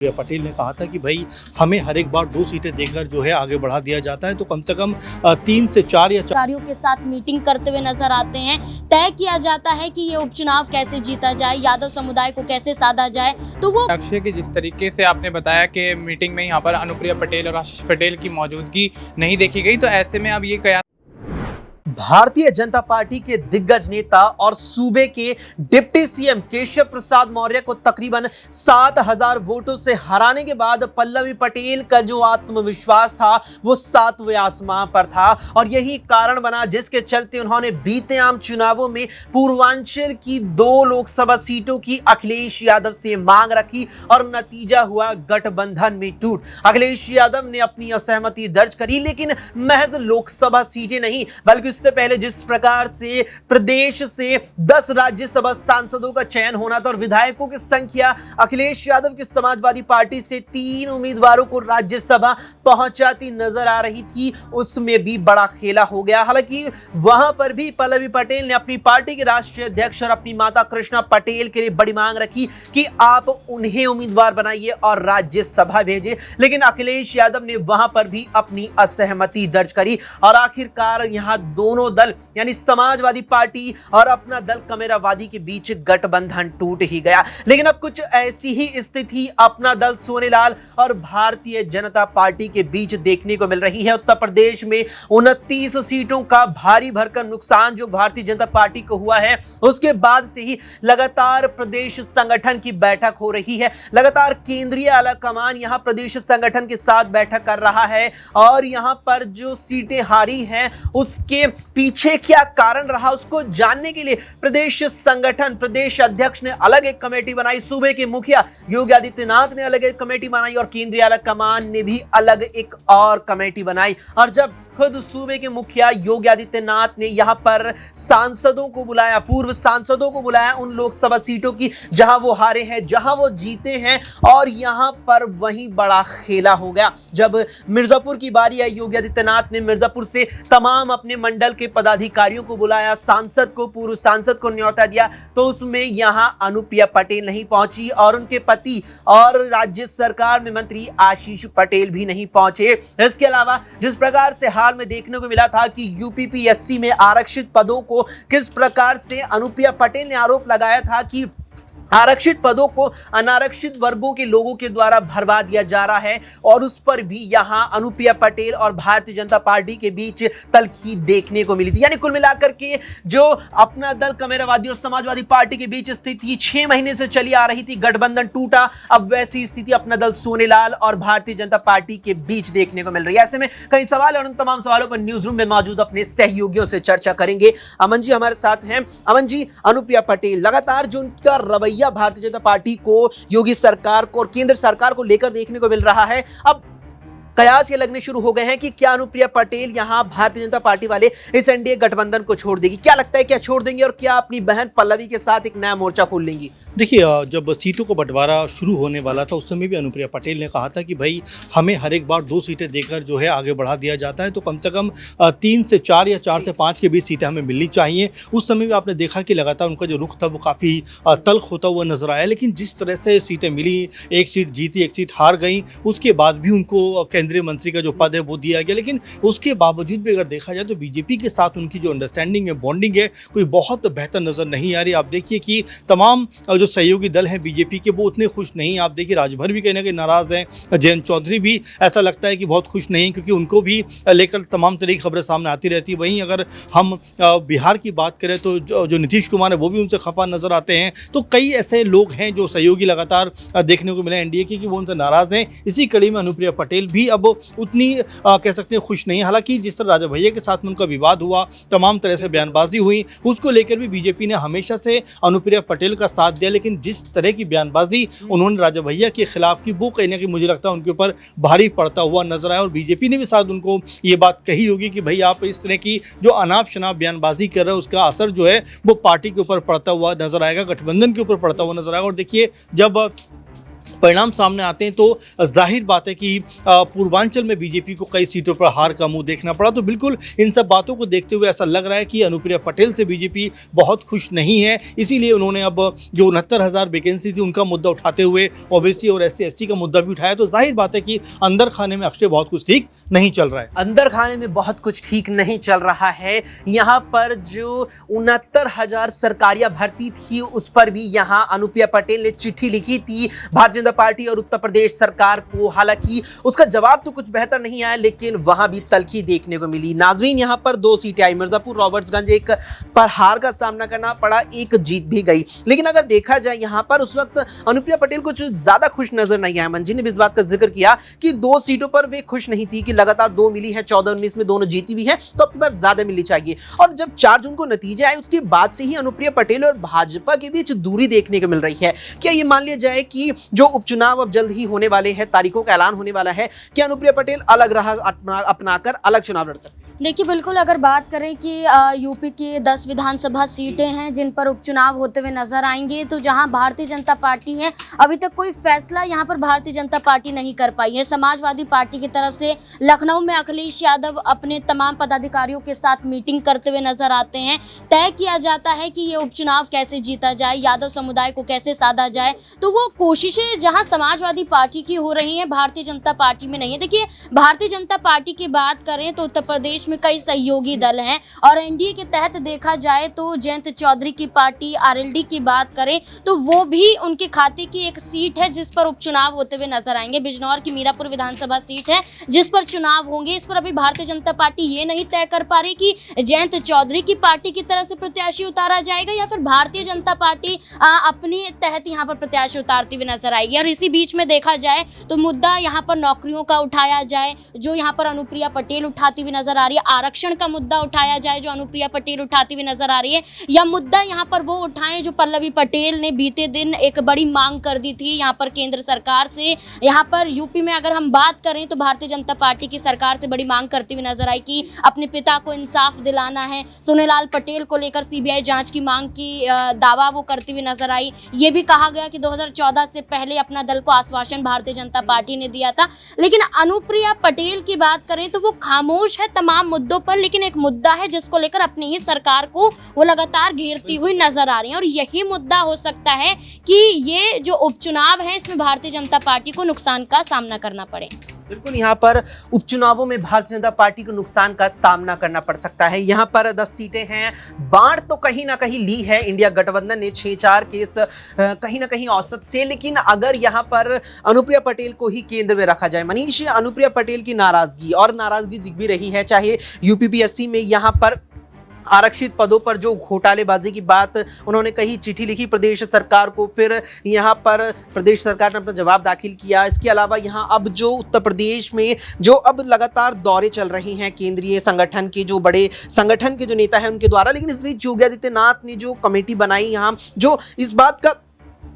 प्रिया पटेल ने कहा था कि भाई हमें हर एक बार 2 सीटें देकर जो है आगे बढ़ा दिया जाता है, तो कम से कम 3 से 4 या अधिकारियों के साथ मीटिंग करते हुए नजर आते हैं। तय किया जाता है कि ये उपचुनाव कैसे जीता जाए, यादव समुदाय को कैसे साधा जाए। तो वो अक्षय की जिस तरीके से आपने बताया कि मीटिंग में यहाँ पर अनुप्रिया पटेल और आशीष पटेल की मौजूदगी नहीं देखी गई, तो ऐसे में अब ये कया भारतीय जनता पार्टी के दिग्गज नेता और सूबे के डिप्टी सीएम केशव प्रसाद मौर्य को तकरीबन 7,000 वोटों से हराने के बाद पल्लवी पटेल का जो आत्मविश्वास था वो 7वें आसमान पर था, और यही कारण बना जिसके चलते उन्होंने बीते आम चुनावों में पूर्वांचल की 2 लोकसभा सीटों की अखिलेश यादव से मांग रखी और नतीजा हुआ गठबंधन में टूट। अखिलेश यादव ने अपनी असहमति दर्ज करी, लेकिन महज लोकसभा सीटें नहीं बल्कि इससे पहले जिस प्रकार से प्रदेश से 10 राज्यसभा सांसदों का चयन होना था और विधायकों की संख्या अखिलेश यादव की समाजवादी पार्टी से 3 उम्मीदवारों को राज्यसभा पहुंचाती नजर आ रही थी, उसमें भी बड़ा खेला हो गया। हालांकि वहां पर भी पल्लवी पटेल ने अपनी पार्टी के राष्ट्रीय अध्यक्ष और अपनी माता कृष्णा पटेल के लिए बड़ी मांग रखी कि आप उन्हें उम्मीदवार बनाइए और राज्यसभा भेजिए, लेकिन अखिलेश यादव ने वहां पर भी अपनी असहमति दर्ज करी और आखिरकार यहां दोनों दल यानी समाजवादी पार्टी और अपना दल कमेरावादी के बीच गठबंधन टूट ही गया। लेकिन अब कुछ ऐसी ही स्थिति अपना दल सोनेलाल और भारतीय जनता पार्टी के बीच देखने को मिल रही है। उत्तर प्रदेश में 29 सीटों का भारी भरकम नुकसान जो भारतीय जनता पार्टी को हुआ है, उसके बाद से ही लगातार प्रदेश संगठन की बैठक हो रही है। लगातार केंद्रीय आला कमान यहां प्रदेश संगठन के साथ बैठक कर रहा है और यहां पर जो सीटें हारी हैं उसके पीछे क्या कारण रहा उसको जानने के लिए प्रदेश संगठन प्रदेश अध्यक्ष ने अलग एक कमेटी बनाई, सूबे के मुखिया योगी आदित्यनाथ ने अलग एक कमेटी बनाई और केंद्रीय आला कमान ने भी अलग एक और कमेटी बनाई। और जब खुद सूबे के मुखिया योगी आदित्यनाथ ने यहां पर सांसदों को बुलाया, पूर्व सांसदों को बुलाया उन लोकसभा सीटों की जहां वो हारे हैं, जहां वो जीते हैं, और यहां पर वही बड़ा खेला हो गया। जब मिर्जापुर की बारी आई, योगी आदित्यनाथ ने मिर्जापुर से तमाम अपने मंडल के पदाधिकारियों को बुलाया, सांसद को, पूर्व सांसद को न्योता दिया, तो उसमें यहां अनुप्रिया पटेल नहीं पहुंची और उनके पति और राज्य सरकार में मंत्री आशीष पटेल भी नहीं पहुंचे। इसके अलावा जिस प्रकार से हाल में देखने को मिला था कि यूपीपीएससी में आरक्षित पदों को किस प्रकार से अनुप्रिया पटेल ने आरोप लगाया था कि आरक्षित पदों को अनारक्षित वर्गों के लोगों के द्वारा भरवा दिया जा रहा है, और उस पर भी यहां अनुप्रिया पटेल और भारतीय जनता पार्टी के बीच तल्खी देखने को मिली थी। यानी कुल मिलाकर के जो अपना दल कमेरावादी और समाजवादी पार्टी के बीच स्थिति 6 महीने से चली आ रही थी, गठबंधन टूटा, अब वैसी स्थिति अपना दल सोनेलाल और भारतीय जनता पार्टी के बीच देखने को मिल रही है। ऐसे में कई सवाल और उन तमाम सवालों पर न्यूज रूम में मौजूद अपने सहयोगियों से चर्चा करेंगे। अमन जी हमारे साथ हैं। अमन जी, अनुप्रिया पटेल लगातार जो उनका रवैया भारतीय जनता पार्टी को, योगी सरकार को और केंद्र सरकार को लेकर देखने को मिल रहा है, अब कयास ये लगने शुरू हो गए हैं कि क्या अनुप्रिया पटेल यहां भारतीय जनता पार्टी वाले इस एनडीए गठबंधन को छोड़ देगी? क्या लगता है, क्या छोड़ देंगे और क्या अपनी बहन पल्लवी के साथ एक नया मोर्चा खोल लेंगी? देखिए, जब सीटों का बंटवारा शुरू होने वाला था उस समय भी अनुप्रिया पटेल ने कहा था कि भाई हमें हर एक बार 2 सीटें देकर जो है आगे बढ़ा दिया जाता है, तो कम से कम 3 से 4 या 4 से 5 के बीच सीटें हमें मिलनी चाहिए। उस समय भी आपने देखा कि लगातार उनका जो रुख था वो काफ़ी तल्ख होता हुआ नजर आया, लेकिन जिस तरह से सीटें मिली, एक सीट जीती, एक सीट हार गई, उसके बाद भी उनको केंद्रीय मंत्री का जो पद है वो दिया गया। लेकिन उसके बावजूद भी अगर देखा जाए तो बीजेपी के साथ उनकी जो अंडरस्टैंडिंग है, बॉन्डिंग है, कोई बहुत बेहतर नज़र नहीं आ रही। आप देखिए कि तमाम जो सहयोगी दल हैं बीजेपी के वो उतने खुश नहीं। आप देखिए राजभर भी कहीं ना कहीं नाराज़ हैं, जयंत चौधरी भी ऐसा लगता है कि बहुत खुश नहीं, क्योंकि उनको भी लेकर तमाम तरह की खबरें सामने आती रहती है। वहीं अगर हम बिहार की बात करें तो जो नीतीश कुमार है वो भी उनसे खफा नज़र आते हैं। तो कई ऐसे लोग हैं जो सहयोगी लगातार देखने को मिले एनडीए के कि वो उनसे नाराज़ हैं। इसी कड़ी में अनुप्रिया पटेल भी अब उतनी कह सकते हैं खुश नहीं। हालांकि जिस तरह राजा भैया के साथ में उनका विवाद हुआ, तमाम तरह से बयानबाजी हुई, उसको लेकर भी बीजेपी ने हमेशा से अनुप्रिया पटेल का साथ दिया, लेकिन जिस तरह की बयानबाजी उन्होंने राजा भैया के खिलाफ की, वो कहीं ना कहीं मुझे लगता है उनके ऊपर भारी पड़ता हुआ नजर आया। और बीजेपी ने भी शायद उनको ये बात कही होगी कि भाई आप इस तरह की जो अनाप शनाप बयानबाजी कर रहे हो उसका असर जो है वो पार्टी के ऊपर पड़ता हुआ नजर आएगा, गठबंधन के ऊपर पड़ता हुआ नजर आएगा। और देखिए, जब परिणाम सामने आते हैं तो जाहिर बात है कि पूर्वांचल में बीजेपी को कई सीटों पर हार का मुंह देखना पड़ा। तो बिल्कुल इन सब बातों को देखते हुए ऐसा लग रहा है कि अनुप्रिया पटेल से बीजेपी बहुत खुश नहीं है। इसीलिए उन्होंने अब जो 69,000 वैकेंसी थी उनका मुद्दा उठाते हुए ओबीसी और SC/ST का मुद्दा भी उठाया। तो जाहिर बात है कि अंदर खाने में अक्षय बहुत कुछ ठीक नहीं चल रहा है। अंदर खाने में बहुत कुछ ठीक नहीं चल रहा है। यहाँ पर जो 69,000 सरकारिया भर्ती थी उस पर भी यहाँ अनुप्रिया पटेल ने चिट्ठी लिखी थी भारतीय जनता पार्टी और उत्तर प्रदेश सरकार को। हालांकि उसका जवाब तो कुछ बेहतर नहीं आया, लेकिन वहां भी तलखी देखने को मिली। नाजरीन, यहाँ पर 2 सीटें आई, मिर्जापुर रॉबर्ट्सगंज, एक पर हार का सामना करना पड़ा, एक जीत भी गई। लेकिन अगर देखा जाए यहाँ पर उस वक्त अनुप्रिया पटेल कुछ ज्यादा खुश नजर नहीं आया। मंजी ने भी इस बात का जिक्र किया कि 2 सीटों पर वे खुश नहीं थी कि लगातार 2 मिली है, 14-19 में दोनों जीती भी है, तो अब की बार ज्यादा मिलनी चाहिए। और जब 4 जून को नतीजे आए उसके बाद से ही अनुप्रिया पटेल और भाजपा के बीच दूरी देखने को मिल रही है। क्या ये मान लिया जाए कि जो उपचुनाव अब जल्द ही होने वाले हैं, तारीखों का ऐलान होने वाला है, कि अनुप्रिया पटेल अलग राह अपनाकर अलग चुनाव लड़ सकती है? देखिए, बिल्कुल अगर बात करें कि यूपी की 10 विधानसभा सीटें हैं जिन पर उपचुनाव होते हुए नजर आएंगे, तो जहां भारतीय जनता पार्टी है अभी तक कोई फैसला यहां पर भारतीय जनता पार्टी नहीं कर पाई है। समाजवादी पार्टी की तरफ से लखनऊ में अखिलेश यादव अपने तमाम पदाधिकारियों के साथ मीटिंग करते हुए नजर आते हैं। तय किया जाता है कि ये उपचुनाव कैसे जीता जाए, यादव समुदाय को कैसे साधा जाए। तो वो कोशिशें जहां समाजवादी पार्टी की हो रही हैं, भारतीय जनता पार्टी में नहीं है। देखिए, भारतीय जनता पार्टी की बात करें तो उत्तर प्रदेश में कई सहयोगी दल हैं और एनडीए के तहत देखा जाए तो जयंत चौधरी की पार्टी आरएलडी की बात करें तो वो भी उनके खाते की एक सीट है जिस पर उपचुनाव होते हुए नजर आएंगे। बिजनौर की मीरापुर विधानसभा सीट है जिस पर चुनाव होंगे। इस पर अभी भारतीय जनता पार्टी ये नहीं तय कर पा रही कि जयंत चौधरी की पार्टी की तरफ से प्रत्याशी उतारा जाएगा या फिर भारतीय जनता पार्टी अपने तहत यहाँ पर प्रत्याशी उतारती हुई नजर आएगी। और इसी बीच में देखा जाए तो मुद्दा यहाँ पर नौकरियों का उठाया जाए, जो यहाँ पर अनुप्रिया पटेल उठाती हुई नजर आ रही है। आरक्षण का मुद्दा उठाया जाए जो अनुप्रिया पटेल उठाती हुई नजर आ रही है, या मुद्दा यहाँ पर वो उठाएं जो पल्लवी पटेल ने बीते दिन एक बड़ी मांग कर दी थी यहाँ पर केंद्र सरकार से। यहाँ पर यूपी में अगर हम बात करें तो भारतीय जनता पार्टी की सरकार से बड़ी मांग करती हुई नजर आई कि अपने पिता को इंसाफ दिलाना है। सोनेलाल पटेल को लेकर सीबीआई जांच की मांग की दावा वो करती हुई नजर आई। ये भी कहा गया कि 2014 से पहले अपना दल को आश्वासन भारतीय जनता पार्टी ने दिया था। लेकिन अनुप्रिया पटेल की बात करें तो वो खामोश है तमाम मुद्दों पर, लेकिन एक मुद्दा है जिसको लेकर अपनी ही सरकार को वो लगातार घेरती हुई नजर आ रही है। और यही मुद्दा हो सकता है कि ये जो उपचुनाव है इसमें भारतीय जनता पार्टी को नुकसान का सामना करना पड़े। बिल्कुल, यहाँ पर उपचुनावों में भारतीय जनता पार्टी को नुकसान का सामना करना पड़ सकता है। यहाँ पर 10 सीटें हैं, बाढ़ तो कहीं ना कहीं ली है इंडिया गठबंधन ने 6-4 केस कहीं ना कहीं औसत से। लेकिन अगर यहाँ पर अनुप्रिया पटेल को ही केंद्र में रखा जाए, मनीष, अनुप्रिया पटेल की नाराजगी दिख भी रही है, चाहे यूपीपीएससी में यहाँ पर आरक्षित पदों पर जो घोटालेबाजी की बात उन्होंने कही, चिट्ठी लिखी प्रदेश सरकार को, फिर यहाँ पर प्रदेश सरकार ने अपना जवाब दाखिल किया। इसके अलावा यहाँ अब जो उत्तर प्रदेश में जो अब लगातार दौरे चल रहे हैं केंद्रीय संगठन के, जो बड़े संगठन के जो नेता हैं उनके द्वारा, लेकिन इस बीच योगी आदित्यनाथ ने जो कमेटी बनाई यहाँ, जो इस बात का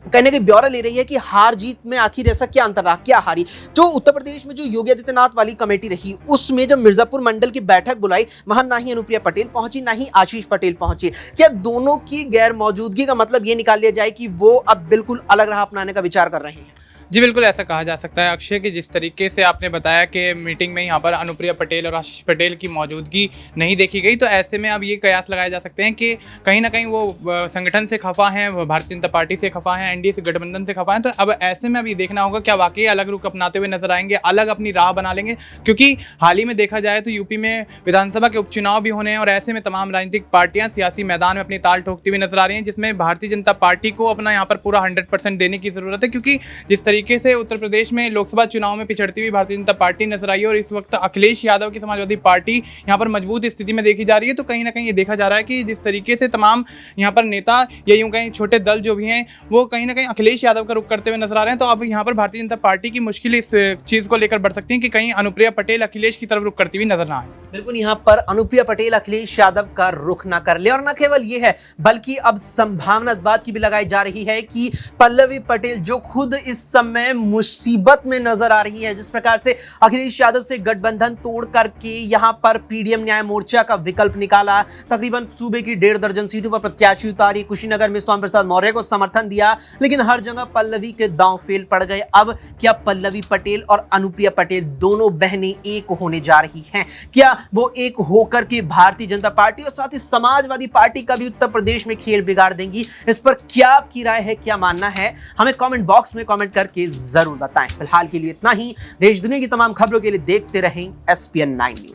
कहने की ब्यौरा ले रही है कि हार जीत में आखिर ऐसा क्या अंतर रहा, क्या हारी। जो उत्तर प्रदेश में जो योगी आदित्यनाथ वाली कमेटी रही उसमें जब मिर्जापुर मंडल की बैठक बुलाई, वहां ना ही अनुप्रिया पटेल पहुंची ना ही आशीष पटेल पहुंचे। क्या दोनों की गैर मौजूदगी का मतलब ये निकाल लिया जाए कि वो अब बिल्कुल अलग राह अपनाने का विचार कर रहे हैं? जी बिल्कुल, ऐसा कहा जा सकता है अक्षय, कि जिस तरीके से आपने बताया कि मीटिंग में यहाँ पर अनुप्रिया पटेल और आशीष पटेल की मौजूदगी नहीं देखी गई, तो ऐसे में अब ये कयास लगाए जा सकते हैं कि कहीं ना कहीं वो संगठन से खफा हैं, भारतीय जनता पार्टी से खफा हैं, एनडीए से गठबंधन से खफा हैं। तो अब ऐसे में अब ये देखना होगा क्या वाकई अलग रुख अपनाते हुए नजर आएंगे, अलग अपनी राह बना लेंगे। क्योंकि हाल ही में देखा जाए तो यूपी में विधानसभा के उपचुनाव भी होने हैं और ऐसे में तमाम राजनीतिक पार्टियां सियासी मैदान में अपनी ताल ठोकती हुई नजर आ रही हैं, जिसमें भारतीय जनता पार्टी को अपना यहाँ पर पूरा 100% देने की जरूरत है। क्योंकि जिस तरीके से उत्तर प्रदेश में लोकसभा चुनाव में पिछड़ती हुई भारतीय जनता पार्टी नजर आई है और इस वक्त अखिलेश यादव की समाजवादी पार्टी यहां पर मजबूत स्थिति में देखी जा रही है, तो कहीं ना कहीं ये देखा जा रहा है कि जिस तरीके से तमाम यहां पर नेता या यूं कहीं छोटे दल जो भी हैं वो कहीं ना कहीं अखिलेश यादव का रुख करते हुए नजर आ रहे हैं। तो अब यहां पर भारतीय जनता पार्टी की मुश्किल इस चीज को लेकर बढ़ सकती है कि कहीं अनुप्रिया पटेल अखिलेश की तरफ रुख करती हुई नजर ना आए। बिल्कुल यहाँ पर अनुप्रिया पटेल अखिलेश यादव का रुख ना कर ले, और न केवल ये है बल्कि अब संभावना इस बात की भी लगाई जा रही है कि पल्लवी पटेल जो खुद इस समय मुसीबत में नजर आ रही है, जिस प्रकार से अखिलेश यादव से गठबंधन तोड़ करके यहाँ पर पीडीएम न्याय मोर्चा का विकल्प निकाला, तकरीबन सूबे की 1.5 दर्जन सीटों पर प्रत्याशी उतारी, कुशीनगर में स्वामी प्रसाद मौर्य को समर्थन दिया, लेकिन हर जगह पल्लवी के दांव फेल पड़ गए। अब क्या पल्लवी पटेल और अनुप्रिया पटेल दोनों बहनें एक होने जा रही हैं? क्या वो एक होकर के भारतीय जनता पार्टी और साथ ही समाजवादी पार्टी का भी उत्तर प्रदेश में खेल बिगाड़ देंगी? इस पर क्या आपकी राय है, क्या मानना है, हमें कमेंट बॉक्स में कमेंट करके जरूर बताएं। फिलहाल के लिए इतना ही। देश दुनिया की तमाम खबरों के लिए देखते रहें SPN 9 न्यूज।